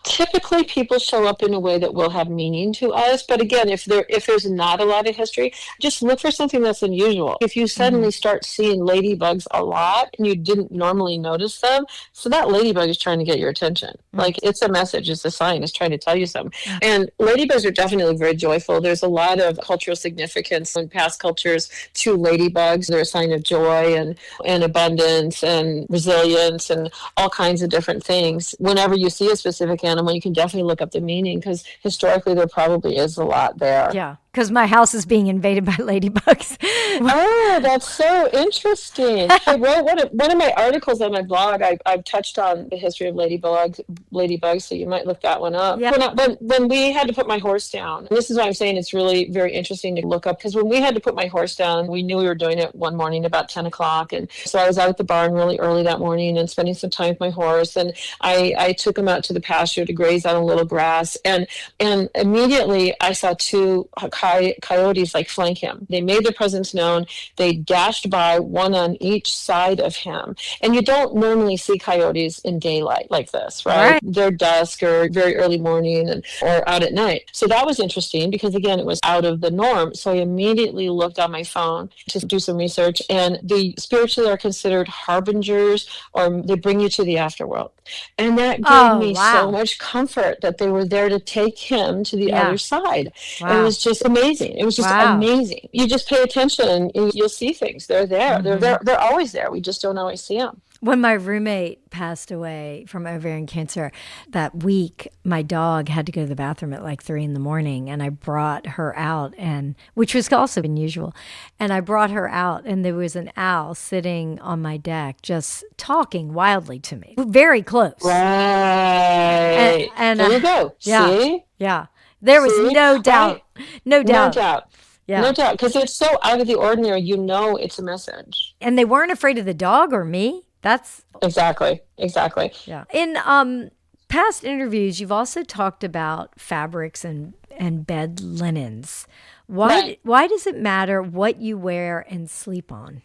Typically, people show up in a way that will have meaning to us. But again, if there's not a lot of history, just look for something that's unusual. If you suddenly start seeing ladybugs a lot and you didn't normally notice them, so that ladybug is trying to get your attention. Like, it's a message, it's a sign, it's trying to tell you something. And ladybugs are definitely very joyful. There's a lot of cultural significance in past cultures to ladybugs. They're a sign of joy and abundance and resilience and all kinds of different things. Whenever you see a specific animal, you can definitely look up the meaning, because historically there probably is a lot there. Yeah, because my house is being invaded by ladybugs. Oh, that's so interesting. I wrote one of my articles on my blog. I've touched on the history of ladybugs, so you might look that one up. Yeah. When we had to put my horse down, and this is why I'm saying it's really very interesting to look up, because when we had to put my horse down, we knew we were doing it one morning about 10 o'clock. And so I was out at the barn really early that morning and spending some time with my horse. And I took him out to the pasture to graze on a little grass. And immediately I saw two coyotes like flank him. They made their presence known. They dashed by, one on each side of him. And you don't normally see coyotes in daylight like this, right? They're dusk or very early morning or out at night. So that was interesting, because again, it was out of the norm. So I immediately looked on my phone to do some research, and the spiritually are considered harbingers, or they bring you to the afterworld. And that gave me so much comfort that they were there to take him to the other side. It was just amazing. It was just amazing. You just pay attention and you'll see things. They're there. They're always there. We just don't always see them. When my roommate passed away from ovarian cancer, that week, my dog had to go to the bathroom at like 3 a.m, and I brought her out, which was also unusual. And I brought her out, and there was an owl sitting on my deck, just talking wildly to me, very close. Right. And there you go. Yeah, see? Yeah. There was no doubt. Right. No doubt. No doubt. Yeah. No doubt. Because it's so out of the ordinary, it's a message. And they weren't afraid of the dog or me. That's exactly. Yeah. In past interviews, you've also talked about fabrics and bed linens. Why does it matter what you wear and sleep on?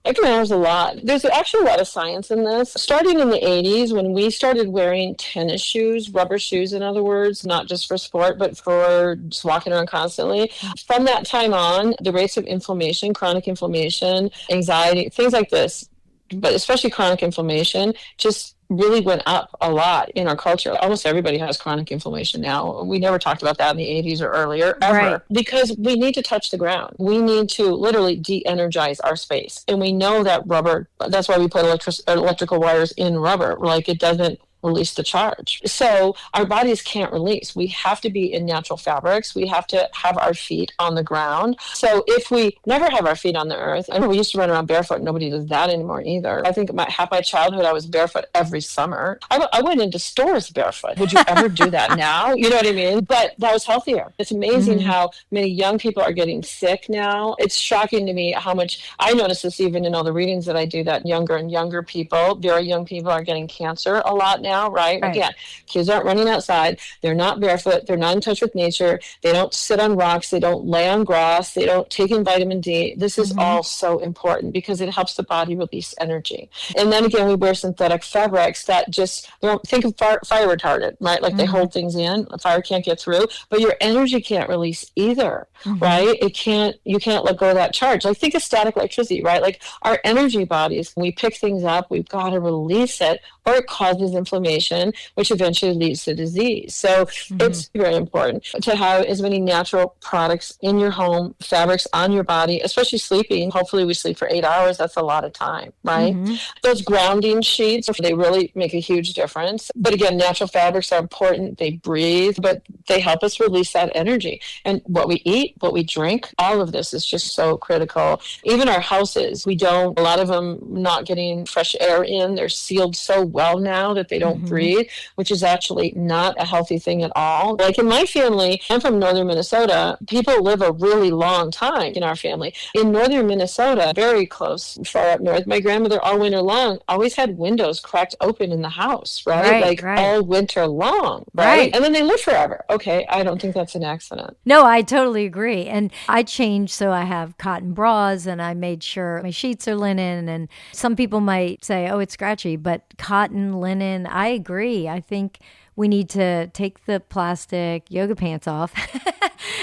It matters a lot. There's actually a lot of science in this. Starting in the 80s, when we started wearing tennis shoes, rubber shoes, in other words, not just for sport, but for just walking around constantly. From that time on, the rates of inflammation, chronic inflammation, anxiety, things like this, but especially chronic inflammation, just really went up a lot in our culture. Almost everybody has chronic inflammation now. We never talked about that in the 80s or earlier, ever, because we need to touch the ground. We need to literally de-energize our space. And we know that rubber, that's why we put electrical wires in rubber. Like, it doesn't release the charge. So our bodies can't release. We have to be in natural fabrics. We have to have our feet on the ground. So if we never have our feet on the earth, I know we used to run around barefoot. Nobody does that anymore either. I think half my childhood, I was barefoot every summer. I went into stores barefoot. Would you ever do that now? You know what I mean? But that was healthier. It's amazing how many young people are getting sick now. It's shocking to me how much, I notice this even in all the readings that I do, that younger and younger people, very young people, are getting cancer a lot now. now, right? Right. Again, kids aren't running outside. They're not barefoot. They're not in touch with nature. They don't sit on rocks. They don't lay on grass. They don't take in vitamin D. This is all so important because it helps the body release energy. And then again, we wear synthetic fabrics that just don't think of fire retardant, right? Like they hold things in, the fire can't get through, but your energy can't release either, right? You can't let go of that charge. Like think of static electricity, right? Like our energy bodies, when we pick things up, we've got to release it or it causes inflammation, which eventually leads to disease. So it's very important to have as many natural products in your home, fabrics on your body, especially sleeping. Hopefully we sleep for 8 hours. That's a lot of time, right? Those grounding sheets, they really make a huge difference. But again, natural fabrics are important. They breathe, but they help us release that energy. And what we eat, what we drink, all of this is just so critical. Even our houses, a lot of them not getting fresh air in. They're sealed so well now that they don't breathe, which is actually not a healthy thing at all. Like in my family, I'm from northern Minnesota, people live a really long time in our family. In northern Minnesota, very close, far up north, my grandmother all winter long always had windows cracked open in the house, right? All winter long, right? And then they live forever. Okay, I don't think that's an accident. No, I totally agree. And I changed so I have cotton bras and I made sure my sheets are linen. And some people might say, oh, it's scratchy, but cotton, linen, I agree. I think we need to take the plastic yoga pants off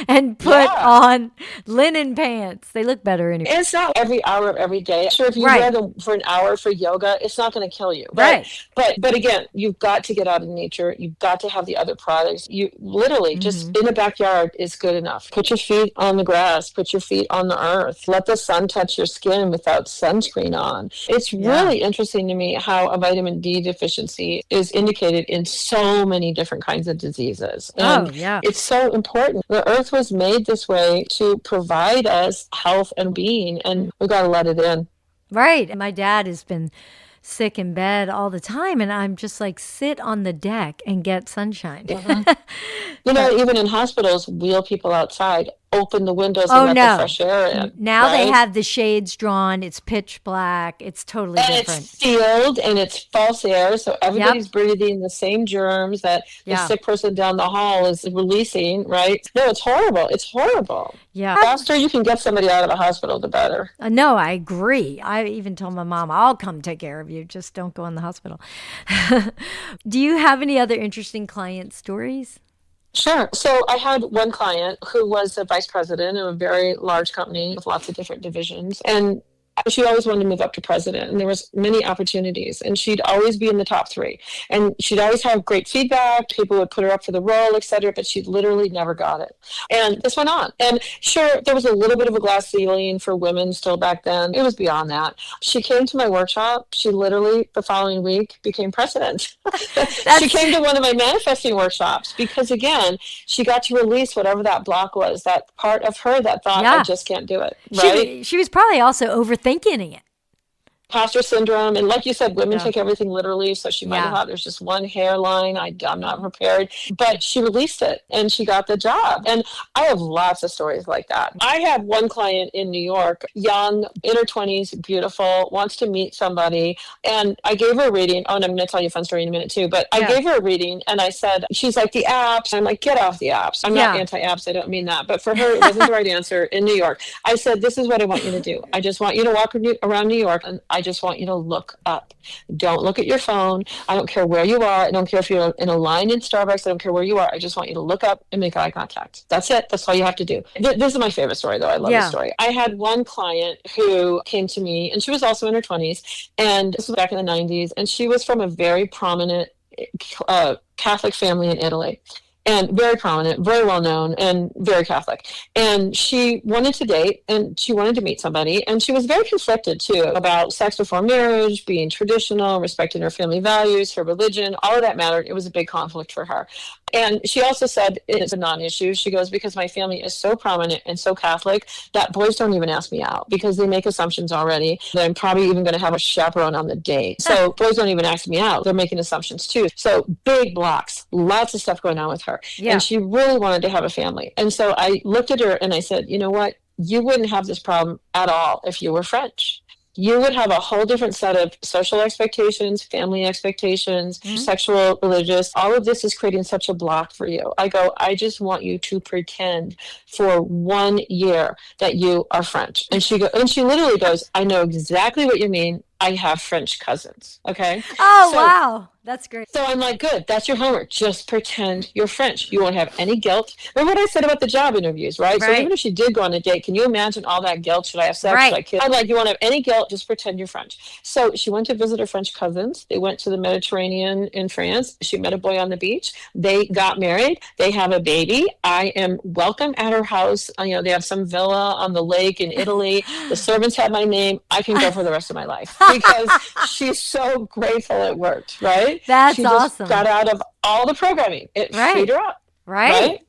and put on linen pants. They look better anyway. It's not every hour of every day. Sure, if you wear them for an hour for yoga, it's not going to kill you. But again, you've got to get out in nature. You've got to have the other products. You literally just in the backyard is good enough. Put your feet on the grass. Put your feet on the earth. Let the sun touch your skin without sunscreen on. It's really interesting to me how a vitamin D deficiency is indicated in so many different kinds of diseases. And it's so important. The earth was made this way to provide us health and being, and we got to let it in. Right. And my dad has been sick in bed all the time, and I'm just like, sit on the deck and get sunshine. You know, even in hospitals, wheel people outside, open the windows and let the fresh air in. Now they have the shades drawn. It's pitch black. It's totally different. It's sealed and it's false air, so everybody's breathing the same germs that the sick person down the hall is releasing, right? No, it's horrible. It's horrible. Yeah. The faster you can get somebody out of a hospital, the better. No, I agree. I even told my mom, I'll come take care of you. Just don't go in the hospital. Do you have any other interesting client stories? Sure. So I had one client who was a vice president of a very large company with lots of different divisions. And she always wanted to move up to president, and there was many opportunities, and she'd always be in the top 3, and she'd always have great feedback. People would put her up for the role, etc., but she literally never got it. And this went on, and sure, there was a little bit of a glass ceiling for women still back then. It was beyond that. She came to my workshop. She literally the following week became president. She came to one of my manifesting workshops because, again, she got to release whatever that block was, that part of her that thought, I just can't do it. Right? She was probably also overthinking it. Imposter syndrome, and like you said, women take everything literally, so she might have thought there's just one hairline, I'm not prepared, but she released it and she got the job. And I have lots of stories like that. I had one client in New York, young, in her 20s, beautiful, wants to meet somebody, and I gave her a reading. Oh, and I'm going to tell you a fun story in a minute too, but I gave her a reading and I said, she's like, the apps. I'm like, get off the apps. I'm not anti-apps, I don't mean that, but for her it wasn't the right answer in New York. I said, this is what I want you to do. I just want you to walk around New York, and I just want you to look up. Don't look at your phone. I don't care where you are. I don't care if you're in a line in Starbucks. I don't care where you are. I just want you to look up and make eye contact. That's it. That's all you have to do. This is my favorite story, though. I love this story. I had one client who came to me, and she was also in her 20s, and this was back in the 90s, and she was from a very prominent Catholic family in Italy. And very prominent, very well known, and very Catholic. And she wanted to date, and she wanted to meet somebody, and she was very conflicted too about sex before marriage, being traditional, respecting her family values, her religion, all of that mattered. It was a big conflict for her. And she also said it's a non-issue. She goes, because my family is so prominent and so Catholic that boys don't even ask me out because they make assumptions already that I'm probably even going to have a chaperone on the date. So boys don't even ask me out. They're making assumptions too. So big blocks, lots of stuff going on with her. And she really wanted to have a family. And so I looked at her and I said, you know what? You wouldn't have this problem at all if you were French. you would have a whole different set of social expectations, family expectations, sexual, religious. All of this is creating such a block for you. I go, I just want you to pretend for 1 year that you are French. And she literally goes, I know exactly what you mean. I have French cousins. Okay. Oh, So wow. That's great. so I'm like, good, that's your homework. Just pretend you're French. You won't have any guilt. Remember what I said about the job interviews, right? So even Right. if she did go on a date, can you imagine all that guilt? Should I have sex? Should I Right. kiss? I'm like, you won't have any guilt. Just pretend you're French. So she went to visit her French cousins. They went to the Mediterranean in France. She met a boy on the beach. They got married. They have a baby. I am welcome at her house. They have some villa on the lake in Italy. The servants have my name. I can go for the rest of my life because she's so grateful it worked, right? That's She just awesome. got out of all the programming. It freed Right. her up, Right. right?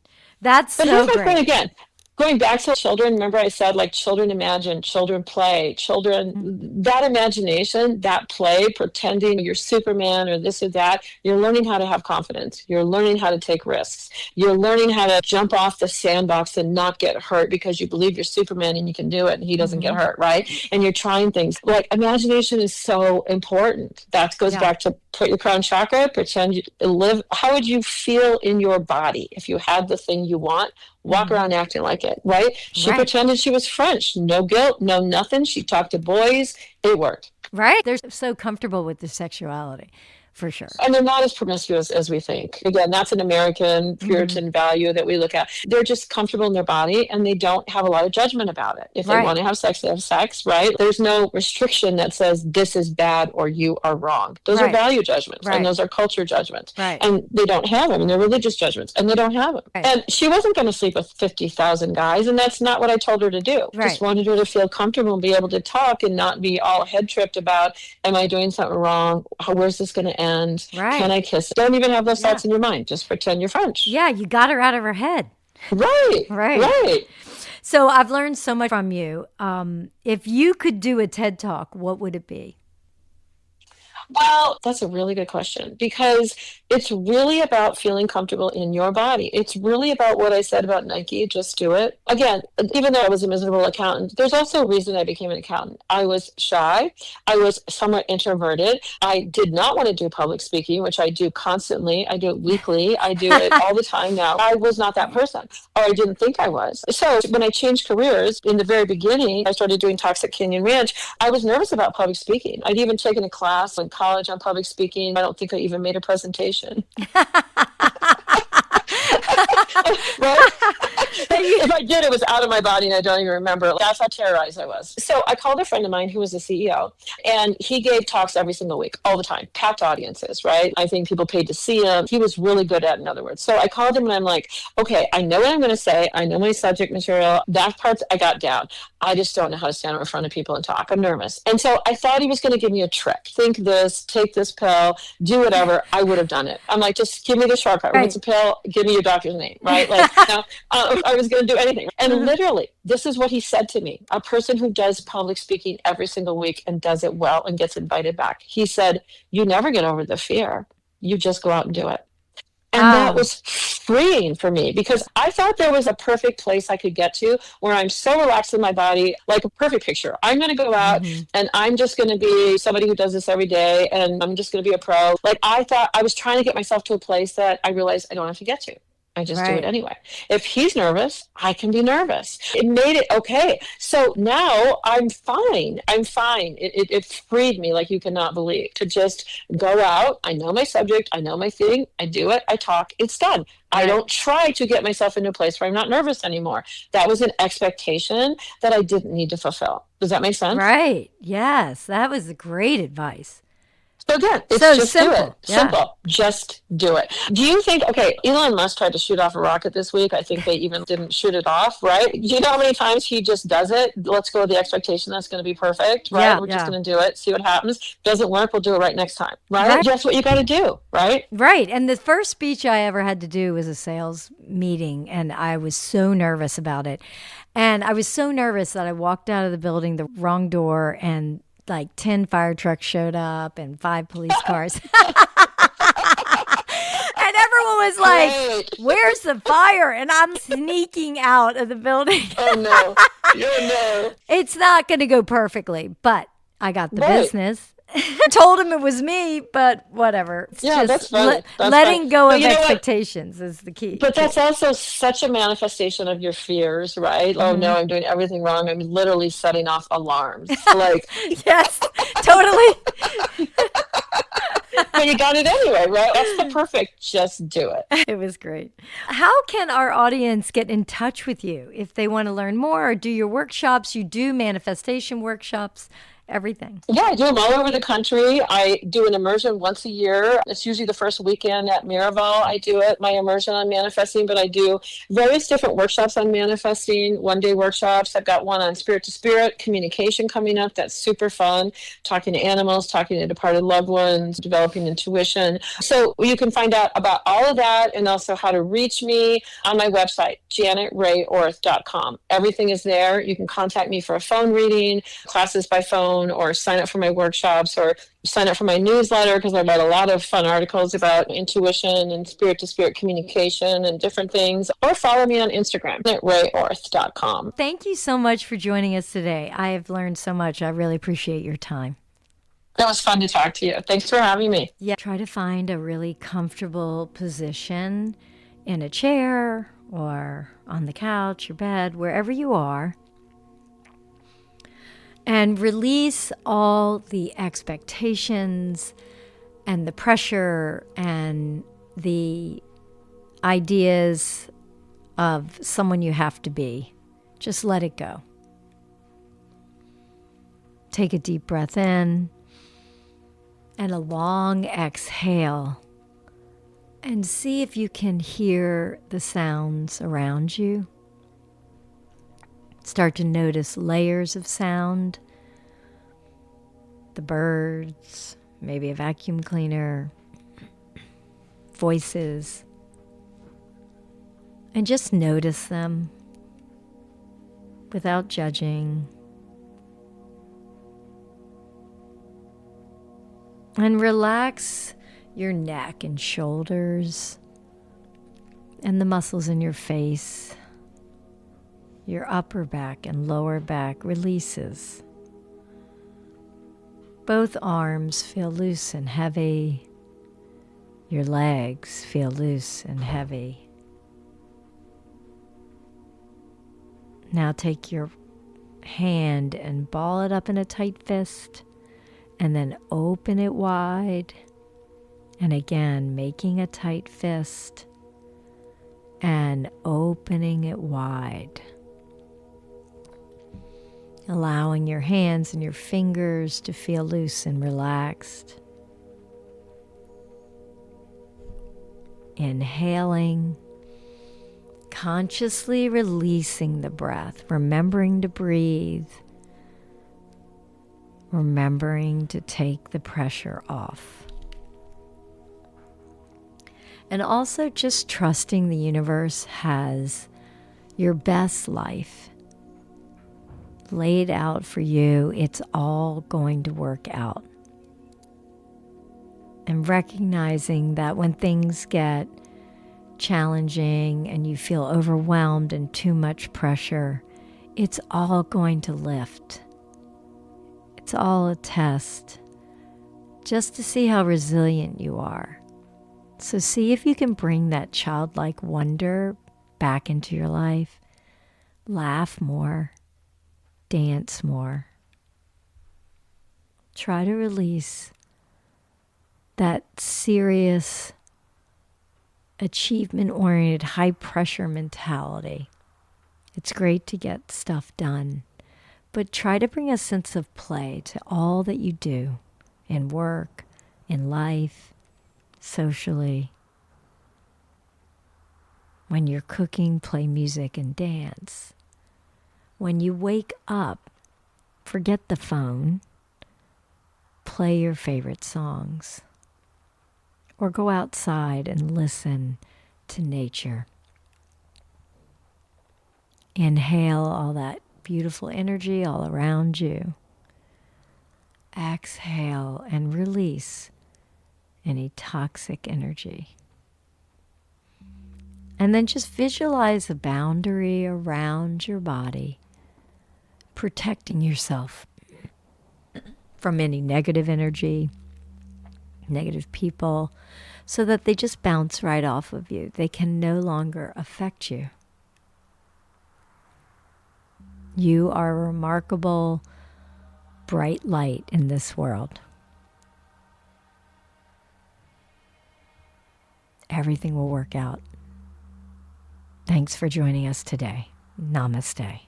That's But here's so my point great. again. Going back to children, remember I said like children imagine, children play, Mm. that imagination, that play, pretending you're Superman or this or that, you're learning how to have confidence. You're learning how to take risks. You're learning how to jump off the sandbox and not get hurt because you believe you're Superman and you can do it and he doesn't get Mhm. hurt, right? And you're trying things. Like imagination is so important. That goes Yeah. back to put your crown chakra, pretend you live. How would you feel in your body if you had the thing you want? Walk Mhm. around acting like it, right? She Right. pretended she was French. No guilt, no nothing. She talked to boys. It worked. Right. They're so comfortable with their sexuality, for sure. And they're not as promiscuous as we think. Again, that's an American Mhm. Puritan value that we look at. They're just comfortable in their body and they don't have a lot of judgment about it. If they Right. want to have sex, they have sex, right? There's no restriction that says this is bad or you are wrong. Those are Right. value judgments and Right. those are culture judgments. Right. And they don't have them and they're religious judgments and they don't have them. Right. And she wasn't going to sleep with 50,000 guys. And that's not what I told her to do. Right. Just wanted her to feel comfortable and be able to talk and not be all head tripped about, am I doing something wrong? Where's this going to end? Right. Can I kiss? Don't even have those Yeah. thoughts in your mind. Just pretend you're French. Yeah, you got her out of her head. Right. Right. Right. So I've learned so much from you. If you could do a TED Talk, what would it be? Well, that's a really good question because it's really about feeling comfortable in your body. It's really about what I said about Nike, just do it. Again, even though I was a miserable accountant, there's also a reason I became an accountant. I was shy. I was somewhat introverted. I did not want to do public speaking, which I do constantly. I do it weekly. I do it all the time now. I was not that person, or I didn't think I was. So when I changed careers in the very beginning, I started doing talks at Canyon Ranch. I was nervous about public speaking. I'd even taken a class in college on public speaking. I don't think I even made a presentation. Right? If I did, it was out of my body and I don't even remember. That's how terrorized I was. So I called a friend of mine who was the CEO and he gave talks every single week, all the time, packed audiences, right? I think people paid to see him. He was really good at it, in other words. So I called him and I'm like, okay, I know what I'm going to say. I know my subject material. That part I got down. I just don't know how to stand up in front of people and talk. I'm nervous. And so I thought he was going to give me a trick. Think this, take this pill, do whatever. I would have done it. I'm like, just give me the shortcut. Right. What's a pill? Give me your doctor's name, right? Like, I was going to do anything. And literally, this is what he said to me. A person who does public speaking every single week and does it well and gets invited back. He said, you never get over the fear. You just go out and do it. And that was freeing for me because I thought there was a perfect place I could get to where I'm so relaxed in my body, like a perfect picture. I'm going to go out and I'm just going to be somebody who does this every day and I'm just going to be a pro. Like I thought I was trying to get myself to a place that I realized I don't have to get to. I just do it anyway. If he's nervous, I can be nervous. It made it okay. So now I'm fine. I'm fine. It freed me like you cannot believe to just go out. I know my subject. I know my thing. I do it. I talk. It's done. I don't try to get myself into a place where I'm not nervous anymore. That was an expectation that I didn't need to fulfill. Does that make sense? Right. Yes. That was great advice. So again, it's So just simple. do it. Yeah. Simple. Just do it. Do you think, okay, Elon Musk tried to shoot off a rocket this week. I think they even didn't shoot it off, right? Do you know how many times he just does it? Let's go with the expectation that's going to be perfect, right? Yeah, We're just going to do it, see what happens. Doesn't work, we'll do it right next time, right? Right. That's what you got to do, right? Right. And the first speech I ever had to do was a sales meeting, and I was so nervous about it. And I was so nervous that I walked out of the building the wrong door and like 10 fire trucks showed up and 5 police cars. And everyone was like, Great. where's the fire? And I'm sneaking out of the building. Oh, no. Oh, no. It's not going to go perfectly, but I got the Right. business. Told him it was me, but whatever. It's Yeah, that's just funny. That's funny. letting go But of you know what? expectations is the key. But that's also such a manifestation of your fears, right? Oh Hmm. no, I'm doing everything wrong. I'm literally setting off alarms. Like, Yes, totally. but you got it anyway, right? That's the perfect, just do it. It was great. How can our audience get in touch with you if they want to learn more or do your workshops? You do manifestation workshops, everything. Yeah, I do them all over the country. I do an immersion once a year. It's usually the first weekend at Miraval. I do it, my immersion on manifesting, but I do various different workshops on manifesting, one-day workshops. I've got one on spirit to spirit communication coming up. That's super fun. Talking to animals, talking to departed loved ones, developing intuition. So you can find out about all of that and also how to reach me on my website, janetrayorth.com. Everything is there. You can contact me for a phone reading, classes by phone, or sign up for my workshops, or sign up for my newsletter, because I write a lot of fun articles about intuition and spirit to spirit communication and different things, or follow me on Instagram at rayorth.com. Thank you so much for joining us today. I have learned so much. I really appreciate your time. It was fun to talk to you. Thanks for having me. Yeah, try to find a really comfortable position in a chair or on the couch, your bed, wherever you are. And release all the expectations and the pressure and the ideas of someone you have to be. Just let it go. Take a deep breath in and a long exhale. And see if you can hear the sounds around you. Start to notice layers of sound, the birds, maybe a vacuum cleaner, voices, and just notice them without judging. And relax your neck and shoulders and the muscles in your face. Your upper back and lower back releases. Both arms feel loose and heavy. Your legs feel loose and heavy. Now take your hand and ball it up in a tight fist, and then open it wide. And again, making a tight fist and opening it wide. Allowing your hands and your fingers to feel loose and relaxed. Inhaling, consciously releasing the breath, remembering to breathe, remembering to take the pressure off. And also just trusting the universe has your best life laid out for you. It's all going to work out. And recognizing that when things get challenging and you feel overwhelmed and too much pressure, it's all going to lift. It's all a test just to see how resilient you are. So see if you can bring that childlike wonder back into your life. Laugh more. Dance more. Try to release that serious, achievement-oriented, high-pressure mentality. It's great to get stuff done, but try to bring a sense of play to all that you do in work, in life, socially. When you're cooking, play music and dance. When you wake up, forget the phone, play your favorite songs, or go outside and listen to nature. Inhale all that beautiful energy all around you. Exhale and release any toxic energy. And then just visualize a boundary around your body, protecting yourself from any negative energy, negative people, so that they just bounce right off of you. They can no longer affect you. You are a remarkable, bright light in this world. Everything will work out. Thanks for joining us today. Namaste.